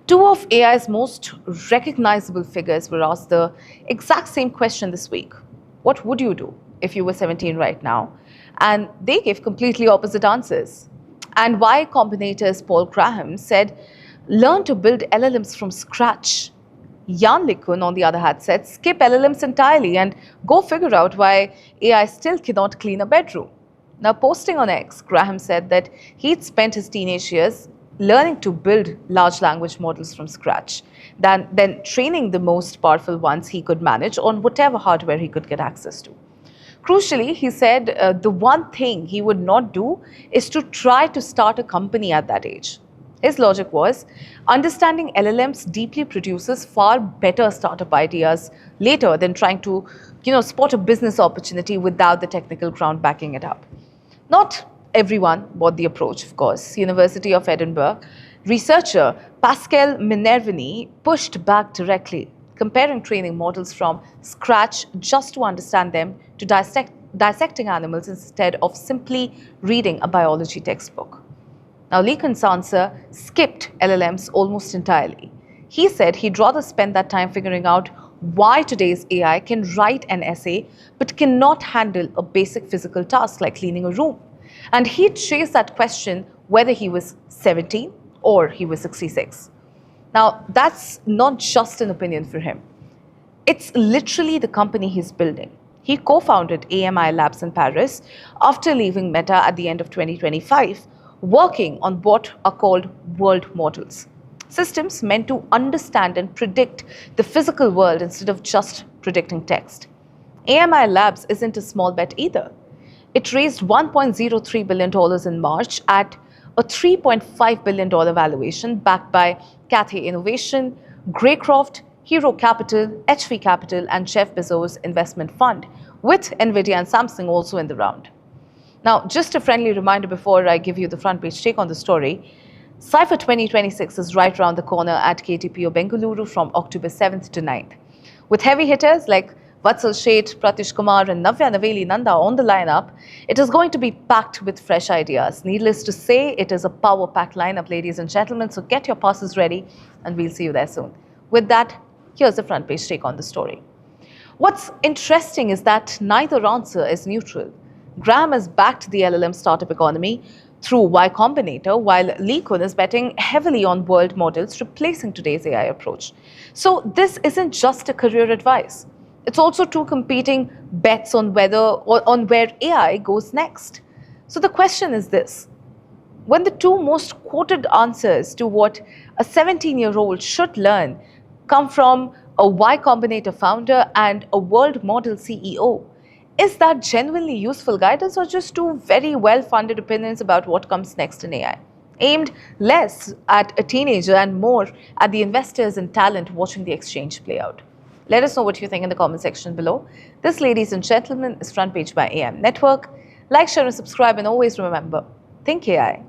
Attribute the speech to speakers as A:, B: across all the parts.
A: Two of AI's most recognizable figures were asked the exact same question this week. What would you do if you were 17 right now? And they gave completely opposite answers. And Y Combinator's Paul Graham said, learn to build LLMs from scratch. Yann LeCun, on the other hand, said, skip LLMs entirely and go figure out why AI still cannot clean a bedroom. Now, posting on X, Graham said that he'd spent his teenage years learning to build large language models from scratch, then training the most powerful ones he could manage on whatever hardware he could get access to. Crucially, he said the one thing he would not do is to try to start a company at that age. His logic was, understanding LLMs deeply produces far better startup ideas later than trying to, spot a business opportunity without the technical ground backing it up. Not everyone bought the approach, of course. University of Edinburgh researcher Pascal Minervini pushed back directly, comparing training models from scratch just to understand them to dissecting animals instead of simply reading a biology textbook. Now, LeCun's answer skipped LLMs almost entirely. He said he'd rather spend that time figuring out why today's AI can write an essay but cannot handle a basic physical task like cleaning a room. And he'd chase that question whether he was 17 or he was 66. Now, that's not just an opinion for him. It's literally the company he's building. He co-founded AMI Labs in Paris after leaving Meta at the end of 2025, working on what are called world models. Systems meant to understand and predict the physical world instead of just predicting text. AMI Labs isn't a small bet either. It raised $1.03 billion in March at a $3.5 billion valuation backed by Cathay Innovation, Greycroft, Hero Capital, HV Capital, and Jeff Bezos' investment fund, with NVIDIA and Samsung also in the round. Now, just a friendly reminder before I give you the front page take on the story, Cypher 2026 is right around the corner at KTPO Bengaluru from October 7th to 9th. With heavy hitters like Vatsal Sheth, Pratish Kumar and Navya Naveli Nanda on the lineup, it is going to be packed with fresh ideas. Needless to say, it is a power-packed lineup, ladies and gentlemen, so get your passes ready and we'll see you there soon. With that, here's the front page take on the story. What's interesting is that neither answer is neutral. Graham has backed the LLM startup economy through Y Combinator, while LeCun is betting heavily on world models replacing today's AI approach. So this isn't just a career advice. It's also two competing bets on where AI goes next. So the question is this: when the two most quoted answers to what a 17-year-old should learn come from a Y Combinator founder and a world model CEO, is that genuinely useful guidance or just two very well-funded opinions about what comes next in AI, aimed less at a teenager and more at the investors and talent watching the exchange play out? Let us know what you think in the comment section below. This, ladies and gentlemen, is Front Page by AM Network. Like, share and subscribe, and always remember, think AI,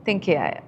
A: think AI.